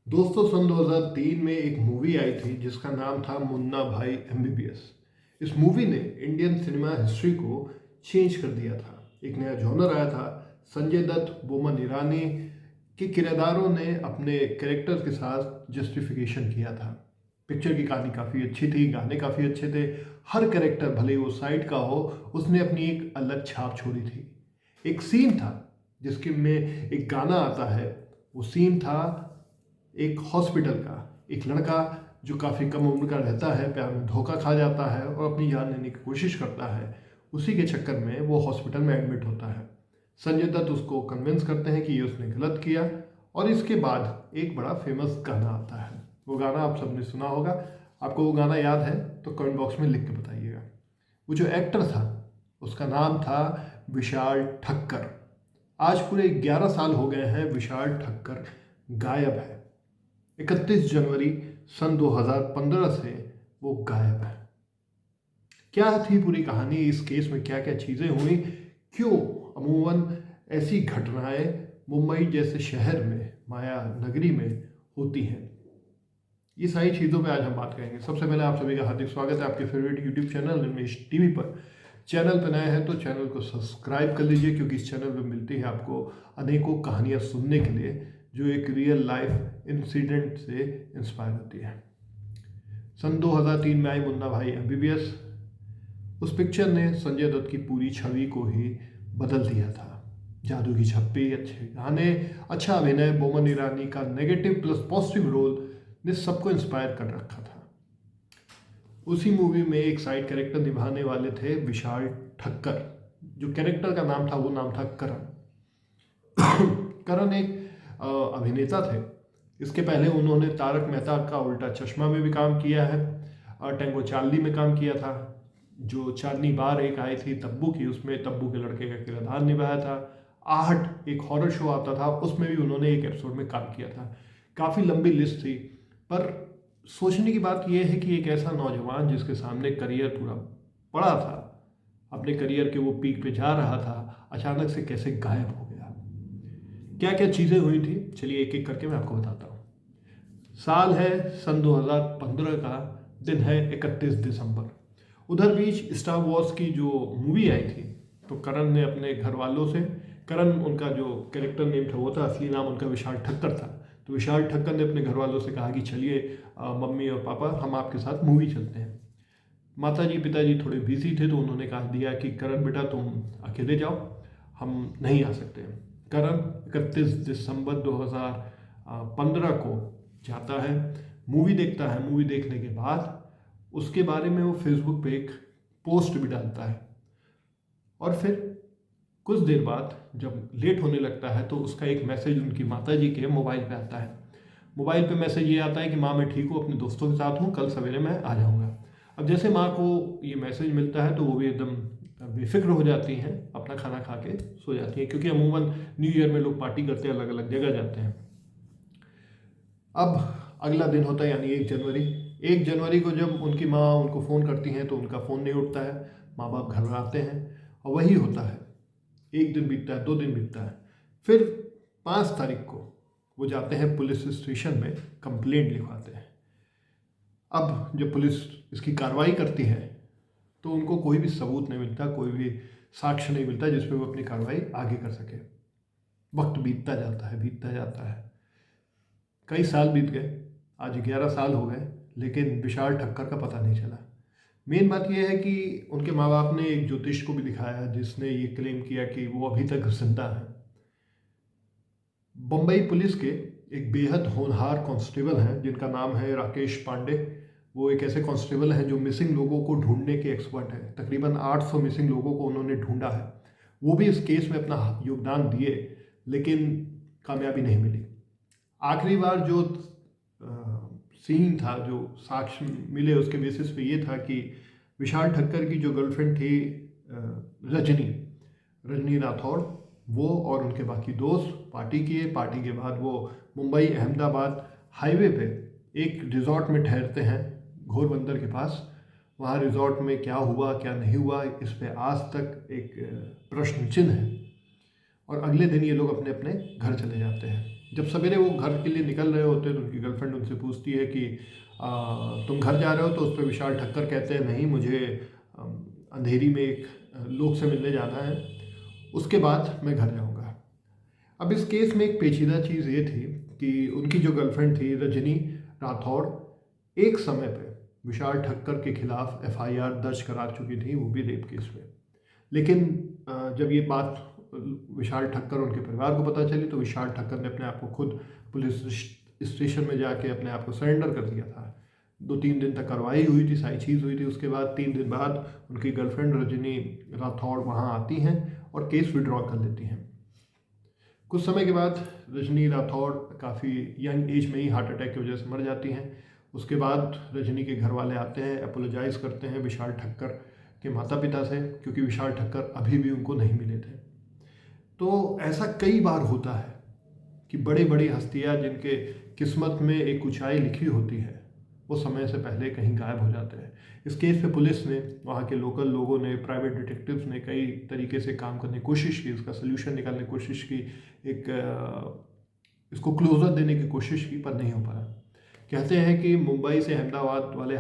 दोस्तों, सन 2003 में एक मूवी आई थी जिसका नाम था मुन्ना भाई एमबीबीएस। इस मूवी ने इंडियन सिनेमा हिस्ट्री को चेंज कर दिया था। एक नया जॉनर आया था। संजय दत्त, बोमन ईरानी के किरदारों ने अपने कैरेक्टर्स के साथ जस्टिफिकेशन किया था। पिक्चर की कहानी काफ़ी अच्छी थी, गाने काफ़ी अच्छे थे। हर कैरेक्टर भले ही वो साइड का हो, उसने अपनी एक अलग छाप छोड़ी थी। एक सीन था जिसके में एक गाना आता है। वो सीन था एक हॉस्पिटल का। एक लड़का जो काफ़ी कम उम्र का रहता है, प्यार में धोखा खा जाता है और अपनी जान लेने की कोशिश करता है। उसी के चक्कर में वो हॉस्पिटल में एडमिट होता है। संजय दत्त उसको कन्विंस करते हैं कि ये उसने गलत किया। और इसके बाद एक बड़ा फेमस गाना आता है। वो गाना आप सबने सुना होगा। आपको वो गाना याद है तो कमेंट बॉक्स में लिख के बताइएगा। वो जो एक्टर था उसका नाम था विशाल ठक्कर। आज पूरे 11 साल हो गए हैं विशाल ठक्कर गायब है। 31 जनवरी सन 2015 से वो गायब है। क्या थी पूरी कहानी, इस केस में क्या क्या चीज़ें हुई, क्यों अमूमन ऐसी घटनाएं मुंबई जैसे शहर में, माया नगरी में होती हैं, ये सारी चीज़ों पे आज हम बात करेंगे। सबसे पहले आप सभी का हार्दिक स्वागत है आपके favourite YouTube channel Nirmesh TV पर। चैनल पर नए हैं तो चैनल को सब्सक्राइब कर लीजिए, क्योंकि इस चैनल पर मिलती है आपको अनेकों कहानियाँ सुनने के लिए जो एक रियल लाइफ इंसिडेंट से इंस्पायर होती है। सन 2003 में आई मुन्ना भाई एमबीबीएस। उस पिक्चर ने संजय दत्त की पूरी छवि को ही बदल दिया था। जादू की छप्पी, अच्छे गाने, अच्छा अभिनय, बोमन ईरानी का नेगेटिव प्लस पॉजिटिव रोल ने सबको इंस्पायर कर रखा था। उसी मूवी में एक साइड कैरेक्टर निभाने वाले थे विशाल ठक्कर। जो कैरेक्टर का नाम था वो नाम था करण। करण एक अभिनेता थे। इसके पहले उन्होंने तारक मेहता का उल्टा चश्मा में भी काम किया है और टेंगो चार्ली में काम किया था। जो चांदनी बार एक आई थी तब्बू की, उसमें तब्बू के लड़के का किरदार निभाया था। आहट एक हॉरर शो आता था, उसमें भी उन्होंने एक एपिसोड में काम किया था। काफ़ी लंबी लिस्ट थी। पर सोचने की बात यह है कि एक ऐसा नौजवान जिसके सामने करियर पूरा पड़ा था, अपने करियर के वो पीक पे जा रहा था, अचानक से कैसे गायब हो गया। क्या क्या चीज़ें हुई थी, चलिए एक एक करके मैं आपको बताता हूँ। साल है सन 2015 का, दिन है 31 दिसंबर। उधर बीच स्टार वॉर्स की जो मूवी आई थी, तो करण ने अपने घर वालों से, करण उनका जो कैरेक्टर नेम था वो था, असली नाम उनका विशाल ठक्कर था। तो विशाल ठक्कर ने अपने घर वालों से कहा कि चलिए मम्मी और पापा हम आपके साथ मूवी चलते हैं। माता जी पिताजी थोड़े बिजी थे तो उन्होंने कहा दिया कि करण बेटा तुम अकेले जाओ, हम नहीं आ सकते। करण 31 दिसंबर 2015 को जाता है, मूवी देखता है। मूवी देखने के बाद उसके बारे में वो फेसबुक पे एक पोस्ट भी डालता है। और फिर कुछ देर बाद जब लेट होने लगता है तो उसका एक मैसेज उनकी माता जी के मोबाइल पे आता है। मोबाइल पे मैसेज ये आता है कि माँ मैं ठीक हूँ, अपने दोस्तों के साथ हूँ, कल सवेरे मैं आ जाऊँगा। अब जैसे माँ को ये मैसेज मिलता है तो वो भी एकदम बेफिक्र हो जाती हैं, अपना खाना खा के सो जाती हैं, क्योंकि अमूमन न्यू ईयर में लोग पार्टी करते हैं, अलग अलग जगह जाते हैं। अब अगला दिन होता है यानी 1 जनवरी। 1 जनवरी को जब उनकी माँ उनको फ़ोन करती हैं तो उनका फ़ोन नहीं उठता है। माँ बाप घर में आते हैं और वही होता है। एक दिन बीतता है, 2 दिन बीतता है। फिर 5 तारीख को वो जाते हैं पुलिस स्टेशन में, कंप्लेंट लिखवाते हैं। अब जब पुलिस इसकी कार्रवाई करती है तो उनको कोई भी सबूत नहीं मिलता, कोई भी साक्ष्य नहीं मिलता जिस पे वो अपनी कार्रवाई आगे कर सके। वक्त बीतता जाता है, बीतता जाता है। कई साल बीत गए, आज 11 साल हो गए, लेकिन विशाल ठक्कर का पता नहीं चला। मेन बात यह है कि उनके माँ बाप ने एक ज्योतिष को भी दिखाया जिसने ये क्लेम किया कि वो अभी तक जिंदा है। बम्बई पुलिस के एक बेहद होनहार कांस्टेबल हैं जिनका नाम है राकेश पांडे। वो एक ऐसे कांस्टेबल हैं जो मिसिंग लोगों को ढूंढने के एक्सपर्ट हैं। तकरीबन 800 मिसिंग लोगों को उन्होंने ढूंढा है। वो भी इस केस में अपना योगदान दिए, लेकिन कामयाबी नहीं मिली। आखिरी बार जो सीन था, जो साक्ष्य मिले, उसके बेसिस पे ये था कि विशाल ठक्कर की जो गर्लफ्रेंड थी रजनी रजनी राठौड़, वो और उनके बाकी दोस्त पार्टी किए। पार्टी के बाद वो मुंबई अहमदाबाद हाईवे पे एक रिजॉर्ट में ठहरते हैं, घोरबंदर के पास। वहाँ रिजॉर्ट में क्या हुआ क्या नहीं हुआ, इस पे आज तक एक प्रश्न चिन्ह है। और अगले दिन ये लोग अपने अपने घर चले जाते हैं। जब सवेरे वो घर के लिए निकल रहे होते हैं तो उनकी गर्लफ्रेंड उनसे पूछती है कि तुम घर जा रहे हो? तो उस पर विशाल ठक्कर कहते हैं नहीं, मुझे अंधेरी में एक लोग से मिलने जाना है, उसके बाद मैं घर जाऊंगा। अब इस केस में एक पेचीदा चीज़ ये थी कि उनकी जो गर्लफ्रेंड थी रजनी राठौड़, एक समय पे विशाल ठक्कर के खिलाफ एफआईआर दर्ज करा चुकी थी, वो भी रेप केस में। लेकिन जब ये बात विशाल ठक्कर उनके परिवार को पता चली तो विशाल ठक्कर ने अपने आप को खुद पुलिस स्टेशन में जाके अपने आप को सरेंडर कर दिया था। 2-3 दिन तक कार्रवाई हुई थी, सारी चीज़ हुई थी। उसके बाद 3 दिन बाद उनकी गर्लफ्रेंड रजनी राठौड़ वहाँ आती हैं और केस विड्रॉ कर लेती हैं। कुछ समय के बाद रजनी राठौड़ काफ़ी यंग एज में ही हार्ट अटैक की वजह से मर जाती हैं। उसके बाद रजनी के घर वाले आते हैं, अपोलोजाइज़ करते हैं विशाल ठक्कर के माता पिता से, क्योंकि विशाल ठक्कर अभी भी उनको नहीं मिले थे। तो ऐसा कई बार होता है कि बड़ी बड़ी हस्तियाँ जिनके किस्मत में एक ऊंचाई लिखी होती है वो समय से पहले कहीं गायब हो जाते हैं। इस केस पे पुलिस ने, वहाँ के लोकल लोगों ने, प्राइवेट डिटेक्टिव्स ने कई तरीके से काम करने की कोशिश की, इसका सल्यूशन निकालने की कोशिश की, इसको क्लोजर देने की कोशिश की, पर नहीं हो पाया। कहते हैं कि मुंबई से अहमदाबाद वाले